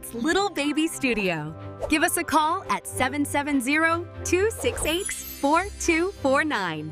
It's Little Baby Studio. Give us a call at 770-268-4249.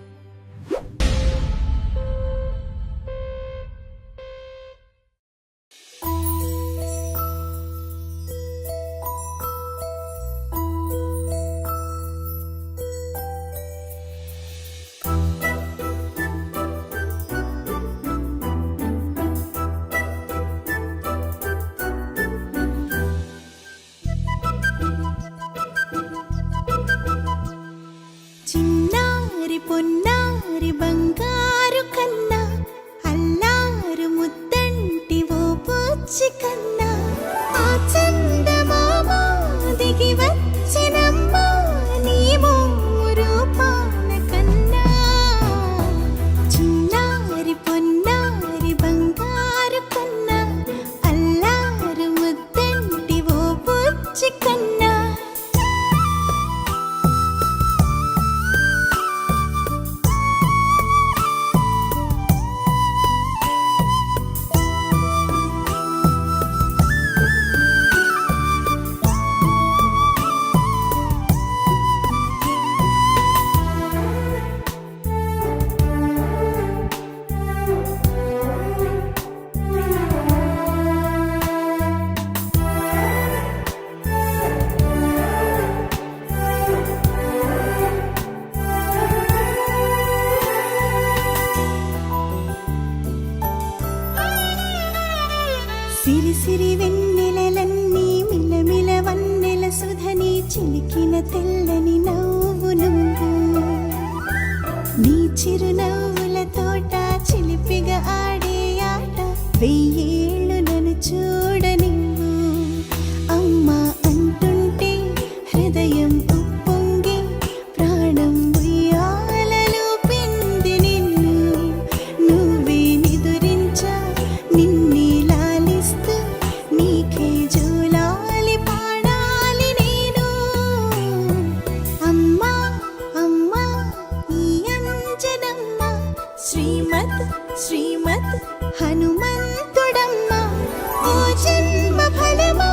పొన్నారి బంగారు కన్నా అల్లారు ముద్దంటి ఓ బుచ్చి కన్నా ఆ చందమామ దిగి వచ్చినమ్మ నీ రూపాల కన్నా చిన్నారి పొన్నారి బంగారు కన్నా అల్లారు ముద్దంటి ఓ బుచ్చి కన్నా సిరి సిరి వెన్నెలలన్నీ మిలమిల వన్నెల సుధని చిలికిన తెల్లని నవ్వు నువ్వు నీ చిరునవ్వుల తోట చిలిపిగా ఆడే ఆట వెయ్యేళ్ళు నన్ను చూడనివ్వు అమ్మా అంటుంటే హృదయం ఉప్పొంగి ప్రాణం ఉయ్యాలలో పిండి నిన్ను నువ్వే నిదురించా నిన్నే నీకే జూలాలి పాడాలి నేను అమ్మా అమ్మా ఈ అంజనమ్మ శ్రీమత్ శ్రీమత్ హనుమంతుడమ్మ ఓ జన్మ ఫలమా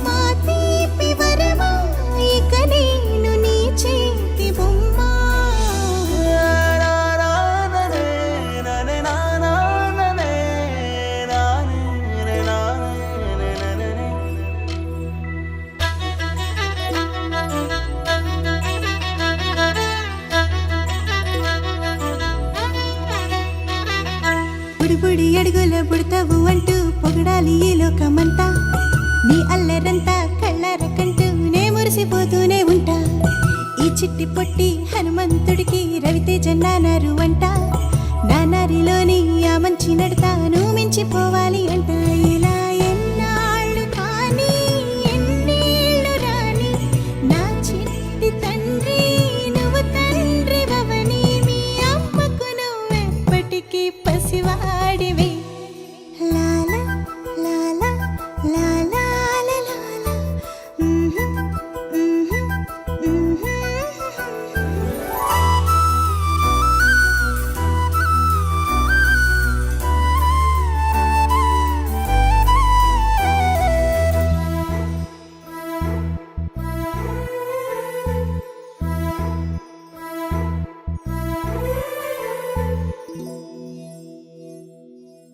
మా తీపి వరమా ఇక నేను నీ చేతి బొమ్మ బుడి అడుగుల బుడతావు అంటూ పొగడాలి ఈ లోకమంతా నీ అల్లరంతా కళ్ళారకంటూ నే మురిసిపోతూనే ఉంటా ఈ చిట్టి పొట్టి హనుమంతుడికి రవితేజ నానారు అంట నానారిలోని ఆ మంచి నడతాను మించిపోవాలి అంట ఇలా ఎన్నాళ్ళు కానీ ఎన్నేళ్ళు రాని నా చిట్టి తండ్రి నువ్వు తండ్రి భవని మీ అమ్మకు నువ్వెప్పటికీ పసివాడివి లాలా లాలా లాలా లాలా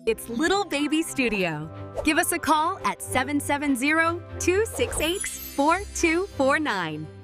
It's Little Baby Studio. Give us a call at 770-268-4249.